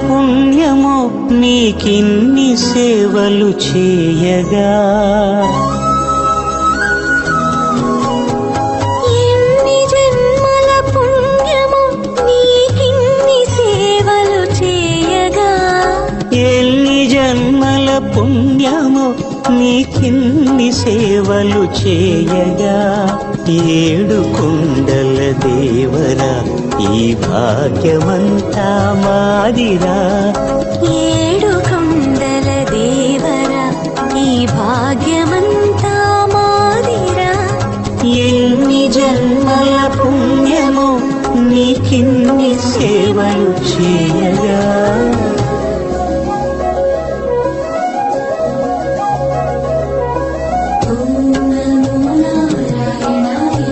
పుణ్యమో నీకిన్ని సేవలు చేయగా ఎన్ని జన్మల పుణ్యమో నీకిన్ని సేవలు చేయగా ఎన్ని జన్మల పుణ్యమో నీకిన్ని సేవలు చేయగా ఏడు కొండల దేవరా ఈ భాగ్యమంతా మాదిరా ఏడు కొండల దేవరా ఈ భాగ్యమంతా మాదిరా ఎన్ని జన్మల పుణ్యమో నీకిన్ని సేవలు చేయగా